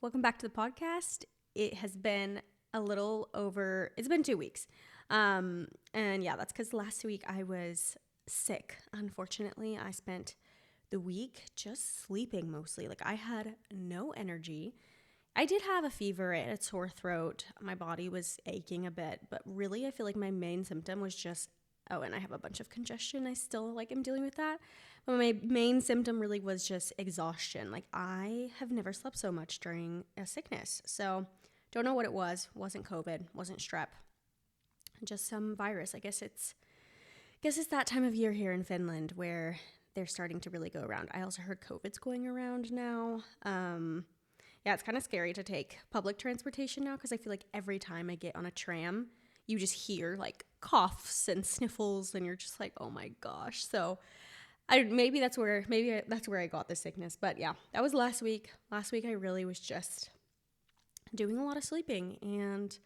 Welcome back to the podcast. It has been it's been 2 weeks. And yeah, that's because last week I was sick. Unfortunately, I spent the week just sleeping mostly. Like I had no energy. I did have a fever and a sore throat. My body was aching a bit, but really I feel like my main symptom was just, and I have a bunch of congestion. I still am dealing with that. But my main symptom really was just exhaustion. Like I have never slept so much during a sickness. So don't know what it was. Wasn't COVID, wasn't strep. Just some virus. I guess it's that time of year here in Finland where they're starting to really go around. I also heard COVID's going around now. Yeah, it's kind of scary to take public transportation now because I feel like every time I get on a tram, you just hear like coughs and sniffles and you're just like, oh my gosh. So maybe that's where I got the sickness. But yeah, that was last week. Last week I really was just doing a lot of sleeping, and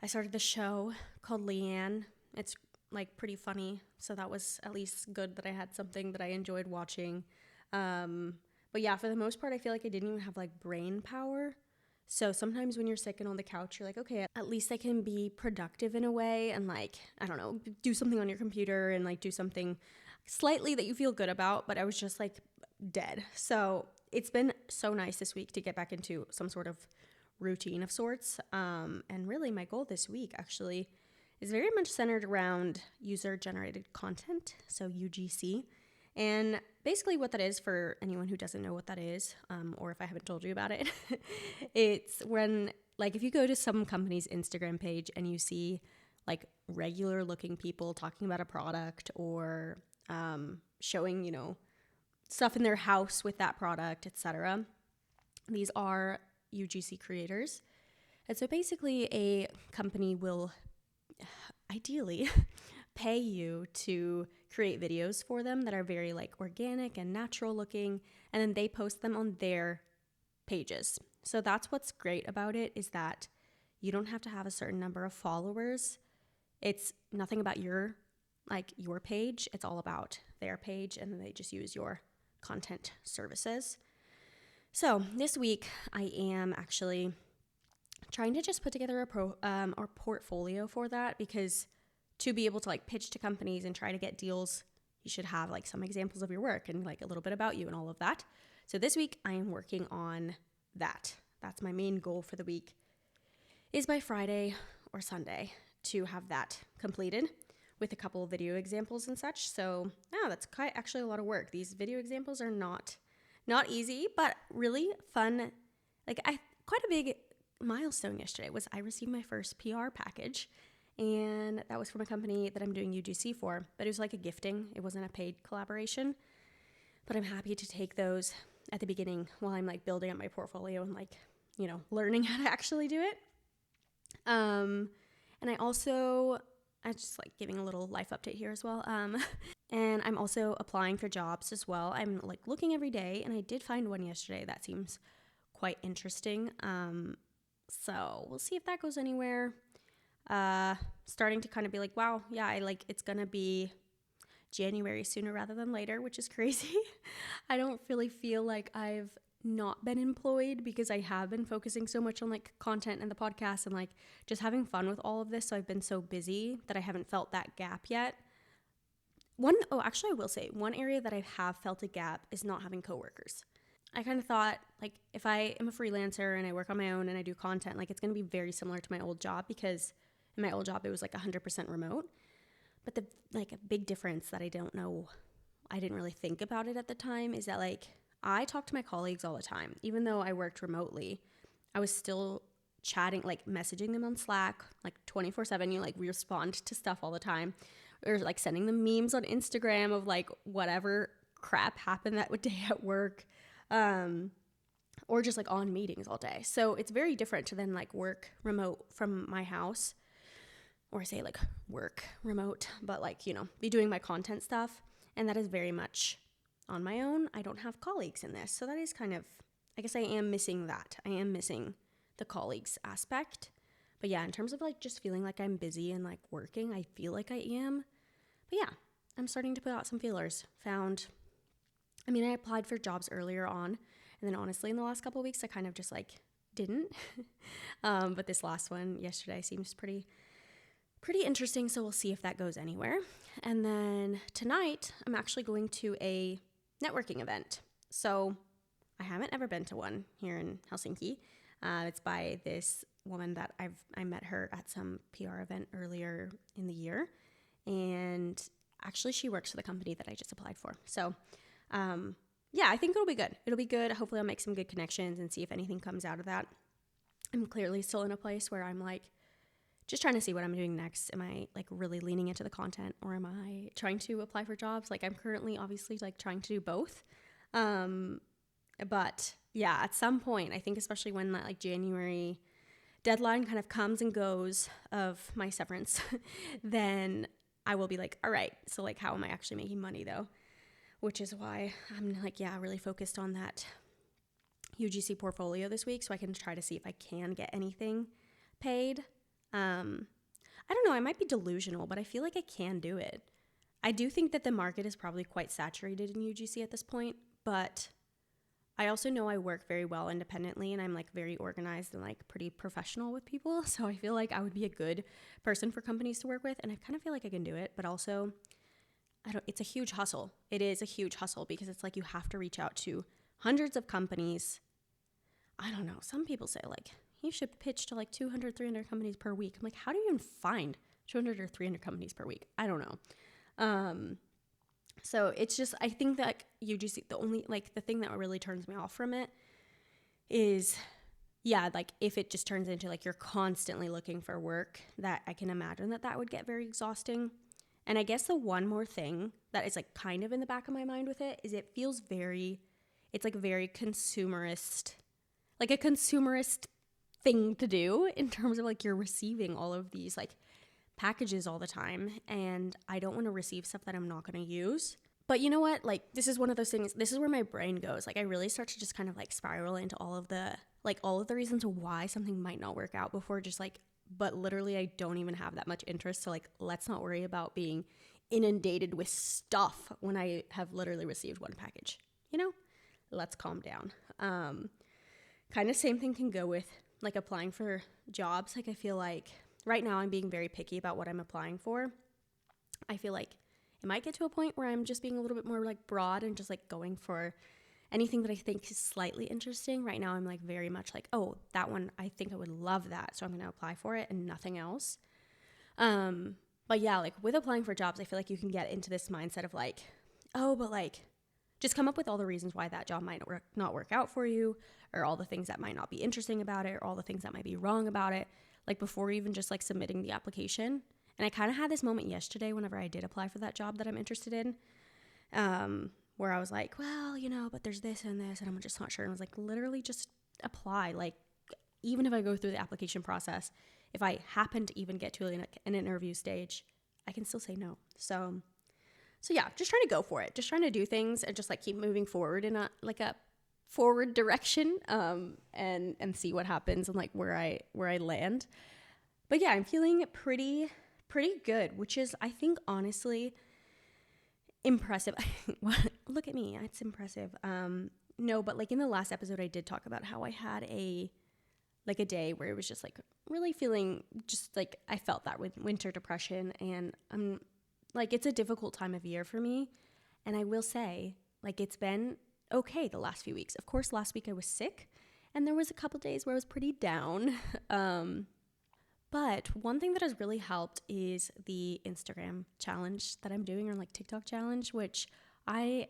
I started the show called Leanne. It's like pretty funny. So that was at least good that I had something that I enjoyed watching. But yeah, for the most part, I feel like I didn't even have like brain power. So sometimes when you're sick and on the couch, you're like, okay, at least I can be productive in a way and like, I don't know, do something on your computer and like do something slightly that you feel good about. But I was just like dead. So it's been so nice this week to get back into some sort of routine of sorts. And really my goal this week actually is very much centered around user-generated content, so UGC. And basically what that is, for anyone who doesn't know what that is, or if I haven't told you about it, it's when, like, if you go to some company's Instagram page and you see, like, regular looking people talking about a product or showing, stuff in their house with that product, etc. These are UGC creators. And so basically a company will ideally pay you to create videos for them that are very like organic and natural looking, and then they post them on their pages. So that's what's great about it, is that you don't have to have a certain number of followers. It's nothing about your page. It's all about their page, and then they just use your content services. So this week I am actually trying to just put together a portfolio for that, because to be able to like pitch to companies and try to get deals, you should have like some examples of your work and like a little bit about you and all of that. So this week I am working on that. That's my main goal for the week, is by Friday or Sunday to have that completed with a couple of video examples and such. So yeah, that's actually a lot of work. These video examples are not easy, but really fun. Quite a big milestone yesterday was I received my first PR package, and that was from a company that I'm doing UGC for, but it was like a gifting. It wasn't a paid collaboration, but I'm happy to take those at the beginning while I'm like building up my portfolio and like, learning how to actually do it. And I just like giving a little life update here as well. And I'm also applying for jobs as well. I'm like looking every day, and I did find one yesterday that seems quite interesting. So we'll see if that goes anywhere. Starting to kind of be like, wow, yeah, it's gonna be January sooner rather than later, which is crazy. I don't really feel like I've not been employed, because I have been focusing so much on like content and the podcast and like just having fun with all of this. So I've been so busy that I haven't felt that gap yet. I will say one area that I have felt a gap is not having coworkers. I kind of thought, like, if I am a freelancer and I work on my own and I do content, like, it's going to be very similar to my old job, because in my old job, it was like 100% remote. But a big difference that I didn't really think about it at the time, is that like I talk to my colleagues all the time. Even though I worked remotely, I was still chatting, like messaging them on Slack, like 24/7. We respond to stuff all the time. Or like sending them memes on Instagram of like whatever crap happened that day at work. Or just like on meetings all day. So it's very different to then like work remote from my house, or say like work remote, but like, be doing my content stuff. And that is very much on my own. I don't have colleagues in this. So that is kind of, I guess I am missing that. I am missing the colleagues aspect. But yeah, in terms of like just feeling like I'm busy and like working, I feel like I am. But yeah, I'm starting to put out some feelers. I applied for jobs earlier on, And then honestly, in the last couple of weeks, I kind of just like didn't. But this last one yesterday seems pretty interesting. So we'll see if that goes anywhere. And then tonight, I'm actually going to a networking event. So I haven't ever been to one here in Helsinki. It's by this woman that I met her at some PR event earlier in the year. And actually, she works for the company that I just applied for. So, yeah, I think it'll be good. It'll be good. Hopefully, I'll make some good connections and see if anything comes out of that. I'm clearly still in a place where I'm like, just trying to see what I'm doing next. Am I like really leaning into the content, or am I trying to apply for jobs? Like, I'm currently obviously like trying to do both. But yeah, at some point, I think especially when that like January deadline kind of comes and goes of my severance, then I will be like, all right, so like how am I actually making money though? Which is why I'm like, yeah, really focused on that UGC portfolio this week so I can try to see if I can get anything paid. I don't know, I might be delusional, but I feel like I can do it. I do think that the market is probably quite saturated in UGC at this point, but I also know I work very well independently and I'm like very organized and like pretty professional with people. So I feel like I would be a good person for companies to work with. And I kind of feel like I can do it, but also it's a huge hustle. It is a huge hustle because it's like you have to reach out to hundreds of companies. I don't know. Some people say like you should pitch to like 200, 300 companies per week. I'm like, how do you even find 200 or 300 companies per week? I don't know. So it's just, I think that UGC, the only, like the thing that really turns me off from it is, yeah, like if it just turns into like you're constantly looking for work, that I can imagine that would get very exhausting. And I guess the one more thing that is like kind of in the back of my mind with it is it feels it's like very consumerist, like a consumerist thing to do in terms of like you're receiving all of these like packages all the time, and I don't want to receive stuff that I'm not going to use. But you know what, like this is one of those things, this is where my brain goes. Like I really start to just kind of like spiral into all of the reasons why something might not work out before just like, but literally I don't even have that much interest. So like, let's not worry about being inundated with stuff when I have literally received one package, you know, let's calm down. Kind of same thing can go with like applying for jobs. Like I feel like right now I'm being very picky about what I'm applying for. I feel like it might get to a point where I'm just being a little bit more like broad and just like going for anything that I think is slightly interesting. Right now I'm like very much like, oh, that one, I think I would love that, so I'm going to apply for it and nothing else. But yeah, like with applying for jobs, I feel like you can get into this mindset of like, oh, but like just come up with all the reasons why that job might not work out for you, or all the things that might not be interesting about it, or all the things that might be wrong about it, like before even just like submitting the application. And I kind of had this moment yesterday whenever I did apply for that job that I'm interested in, where I was like, well, you know, but there's this and this, and I'm just not sure. And I was like, literally just apply. Like, even if I go through the application process, if I happen to even get to an interview stage, I can still say no. So yeah, just trying to go for it. Just trying to do things and just like keep moving forward in a forward direction, and see what happens and like where I land. But yeah, I'm feeling pretty good, which is, I think, honestly impressive. Look at me, it's impressive. No, but like in the last episode I did talk about how I had a day where it was just like really feeling just like I felt that with winter depression, and like it's a difficult time of year for me. And I will say, like, it's been okay the last few weeks. Of course, last week I was sick and there was a couple days where I was pretty down. But one thing that has really helped is the Instagram challenge that I'm doing, or like TikTok challenge, which I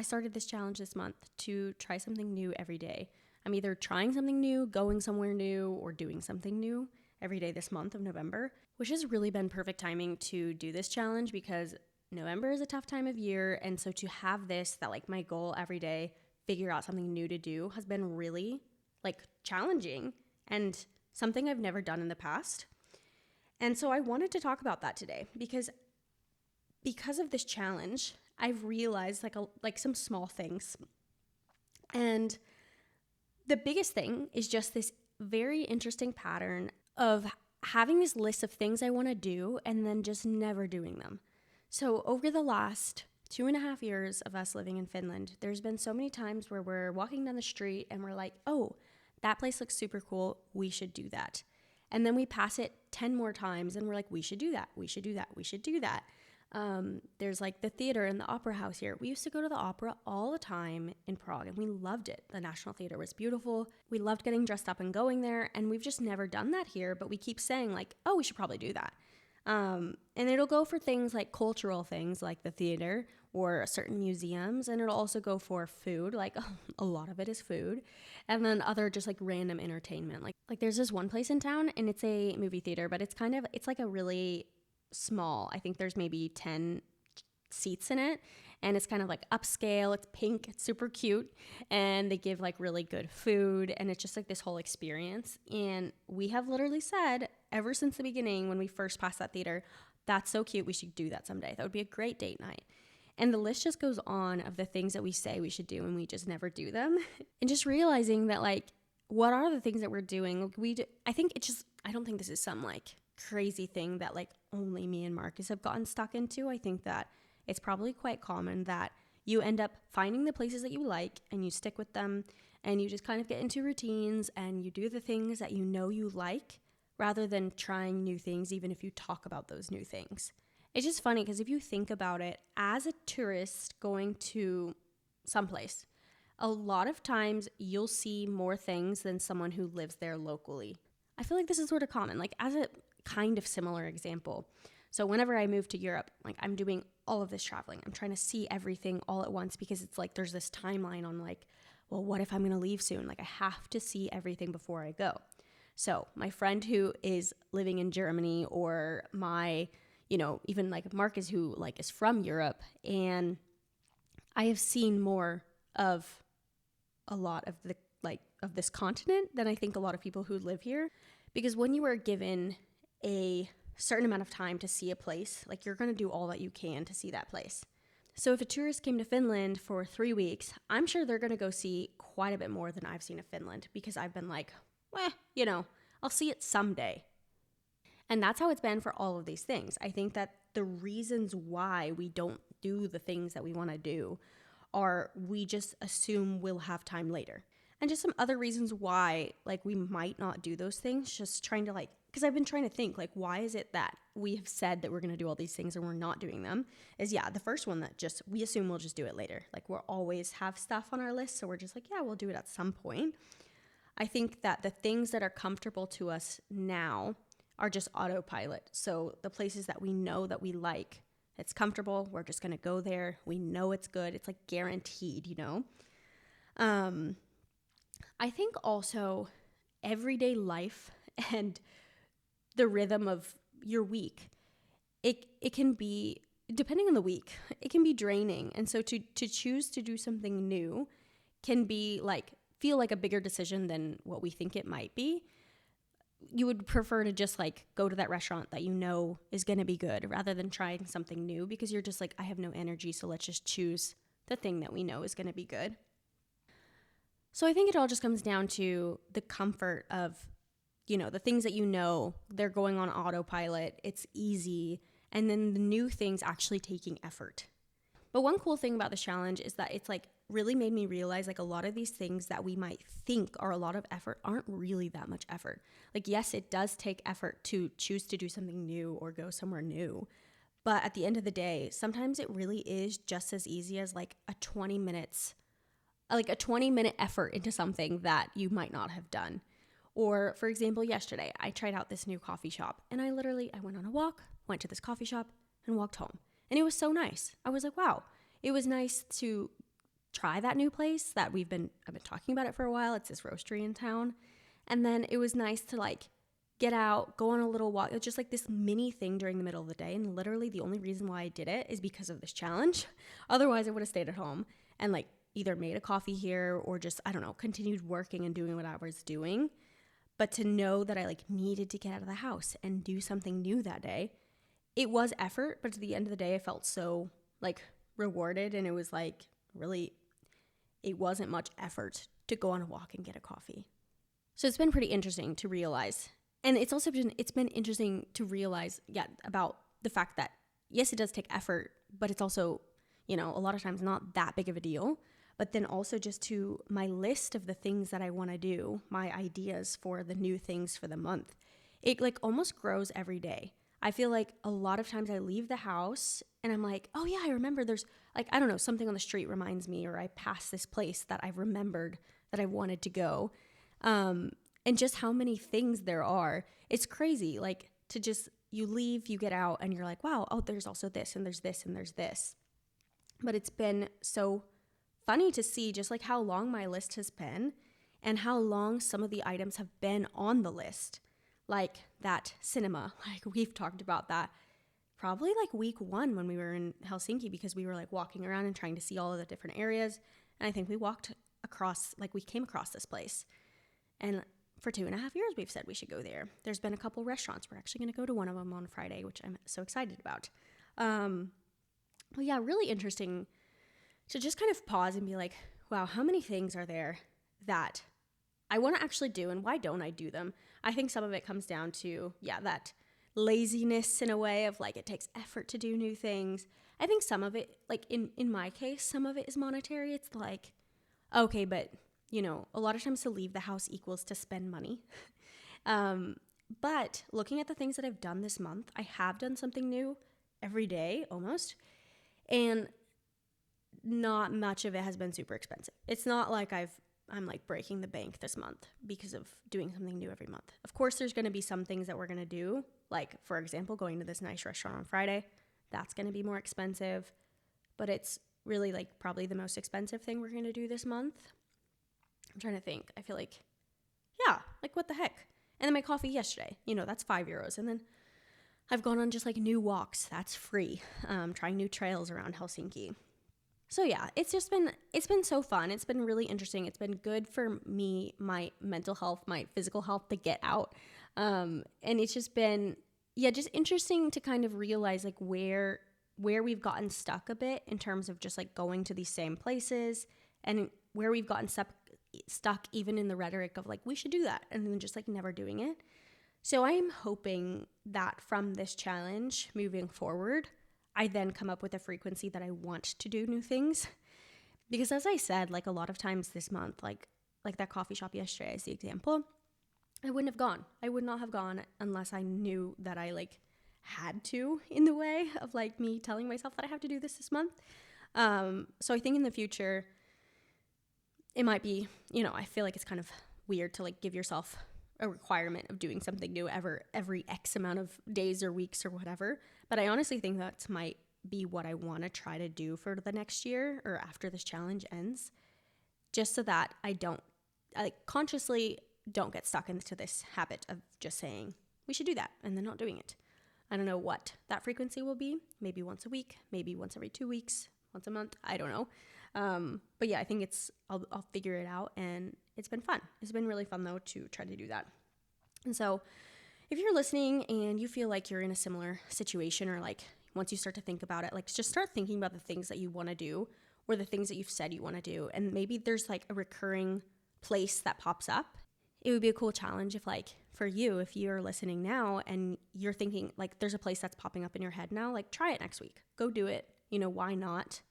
started this challenge this month to try something new every day. I'm either trying something new, going somewhere new, or doing something new every day this month of November, which has really been perfect timing to do this challenge because November is a tough time of year. And so to have this, that like my goal every day, figure out something new to do, has been really like challenging and something I've never done in the past. And so I wanted to talk about that today because of this challenge, I've realized like some small things. And the biggest thing is just this very interesting pattern of having this list of things I want to do and then just never doing them. So over the last 2.5 years of us living in Finland, there's been so many times where we're walking down the street and we're like, oh, that place looks super cool. We should do that. And then we pass it 10 more times and we're like, we should do that. We should do that. We should do that. There's like the theater and the opera house here. We used to go to the opera all the time in Prague and we loved it. The National Theater was beautiful. We loved getting dressed up and going there. And we've just never done that here, but we keep saying like, oh, we should probably do that. And it'll go for things like cultural things like the theater or certain museums. And it'll also go for food. Like a lot of it is food. And then other just like random entertainment. Like there's this one place in town and it's a movie theater, but it's like a really small, I think there's maybe 10 seats in it. And it's kind of like upscale. It's pink. It's super cute. And they give like really good food. And it's just like this whole experience. And we have literally said ever since the beginning when we first passed that theater, that's so cute. We should do that someday. That would be a great date night. And the list just goes on of the things that we say we should do and we just never do them. And just realizing that like, what are the things that we're doing? I don't think this is some like crazy thing that like only me and Marcus have gotten stuck into. I think that it's probably quite common that you end up finding the places that you like and you stick with them and you just kind of get into routines and you do the things that you know you like rather than trying new things, even if you talk about those new things. It's just funny because if you think about it, as a tourist going to someplace, a lot of times you'll see more things than someone who lives there locally. I feel like this is sort of common, like as a kind of similar example. So whenever I move to Europe, like I'm doing all of this traveling. I'm trying to see everything all at once because it's like there's this timeline on like, well, what if I'm going to leave soon? Like I have to see everything before I go. So my friend who is living in Germany or my, even like Marcus who like is from Europe, and I have seen more of a lot of of this continent than I think a lot of people who live here. Because when you are given a certain amount of time to see a place, like you're going to do all that you can to see that place. So if a tourist came to Finland for 3 weeks, I'm sure they're going to go see quite a bit more than I've seen of Finland because I've been like, I'll see it someday. And that's how it's been for all of these things. I think that the reasons why we don't do the things that we want to do are we just assume we'll have time later. And just some other reasons why like we might not do those things, just trying to like, because I've been trying to think like, why is it that we have said that we're going to do all these things and we're not doing them is the first one that just, we assume we'll just do it later. Like we'll always have stuff on our list. So we're just like, yeah, we'll do it at some point. I think that the things that are comfortable to us now are just autopilot. So the places that we know that we like, it's comfortable. We're just going to go there. We know it's good. It's like guaranteed, I think also everyday life and the rhythm of your week, it can be, depending on the week, it can be draining. And so to choose to do something new can be like, feel like a bigger decision than what we think it might be. You would prefer to just like go to that restaurant that you know is going to be good rather than trying something new because you're just like, I have no energy. So let's just choose the thing that we know is going to be good. So I think it all just comes down to the comfort of, the things that they're going on autopilot, it's easy, and then the new things actually taking effort. But one cool thing about this challenge is that it's like really made me realize like a lot of these things that we might think are a lot of effort aren't really that much effort. Like, yes, it does take effort to choose to do something new or go somewhere new. But at the end of the day, sometimes it really is just as easy as like a 20-minute effort into something that you might not have done. Or for example, yesterday, I tried out this new coffee shop and I went on a walk, went to this coffee shop and walked home. And it was so nice. I was like, wow, it was nice to try that new place that I've been talking about it for a while. It's this roastery in town. And then it was nice to like get out, go on a little walk. It's just like this mini thing during the middle of the day. And literally the only reason why I did it is because of this challenge. Otherwise I would have stayed at home and like either made a coffee here or just, continued working and doing what I was doing. But to know that I like needed to get out of the house and do something new that day, it was effort, but at the end of the day, I felt so like rewarded. And it was like really, it wasn't much effort to go on a walk and get a coffee. So it's been pretty interesting to realize. And it's been interesting to realize, about the fact that yes, it does take effort, but it's also, a lot of times not that big of a deal. But then also just to my list of the things that I want to do, my ideas for the new things for the month. It like almost grows every day. I feel like a lot of times I leave the house and I'm like, oh yeah, I remember there's like, I don't know, something on the street reminds me, or I pass this place that I've remembered that I wanted to go. And just how many things there are. It's crazy. Like to just, you leave, you get out and you're like, wow, oh, there's also this and there's this and there's this. But it's been so funny to see just like how long my list has been and how long some of the items have been on the list. Like that cinema, like we've talked about that probably like week 1 when we were in Helsinki, because we were like walking around and trying to see all of the different areas. And I think we came across this place. And for 2.5 years, we've said we should go there. There's been a couple restaurants. We're actually going to go to one of them on Friday, which I'm so excited about. Well, yeah, really interesting to just kind of pause and be like, wow, how many things are there that I want to actually do, and why don't I do them? I think some of it comes down to, that laziness in a way of like, it takes effort to do new things. I think some of it, like in my case, some of it is monetary. It's like, okay, but a lot of times to leave the house equals to spend money. But looking at the things that I've done this month, I have done something new every day almost. And not much of it has been super expensive. It's not like I'm like breaking the bank this month because of doing something new every month. Of course, there's going to be some things that we're going to do. Like, for example, going to this nice restaurant on Friday. That's going to be more expensive. But it's really like probably the most expensive thing we're going to do this month. I'm trying to think. I feel like, like what the heck? And then my coffee yesterday, that's €5. And then I've gone on just like new walks. That's free. Trying new trails around Helsinki. So yeah, it's been so fun. It's been really interesting. It's been good for me, my mental health, my physical health to get out. And it's just been, just interesting to kind of realize like where we've gotten stuck a bit in terms of just like going to these same places, and where we've gotten stuck even in the rhetoric of like, we should do that, and then just like never doing it. So I am hoping that from this challenge moving forward, I then come up with a frequency that I want to do new things. Because as I said, like a lot of times this month, like that coffee shop yesterday as the example, I wouldn't have gone. I would not have gone unless I knew that I like had to, in the way of like me telling myself that I have to do this month. So I think in the future, it might be, I feel like it's kind of weird to like give yourself a requirement of doing something new every X amount of days or weeks or whatever. But I honestly think that might be what I want to try to do for the next year or after this challenge ends, just so that I consciously don't get stuck into this habit of just saying we should do that and then not doing it. I don't know what that frequency will be. Maybe once a week, maybe once every 2 weeks, once a month. I don't know. But yeah, I think I'll figure it out, and it's been fun. It's been really fun though to try to do that. And so if you're listening and you feel like you're in a similar situation, or like once you start to think about it, like just start thinking about the things that you want to do, or the things that you've said you want to do. And maybe there's like a recurring place that pops up. It would be a cool challenge if like for you, if you're listening now and you're thinking like there's a place that's popping up in your head now, like try it next week. Go do it. Why not?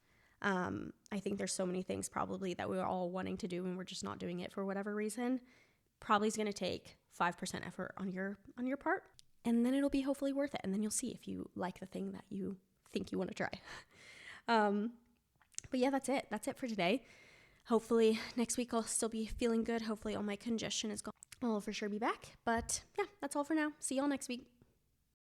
I think there's so many things probably that we're all wanting to do and we're just not doing it for whatever reason. Probably is going to take 5% effort on your part, and then it'll be hopefully worth it. And then you'll see if you like the thing that you think you want to try. But yeah, that's it. That's it for today. Hopefully next week I'll still be feeling good. Hopefully all my congestion is gone. I'll for sure be back. But yeah, that's all for now. See y'all next week.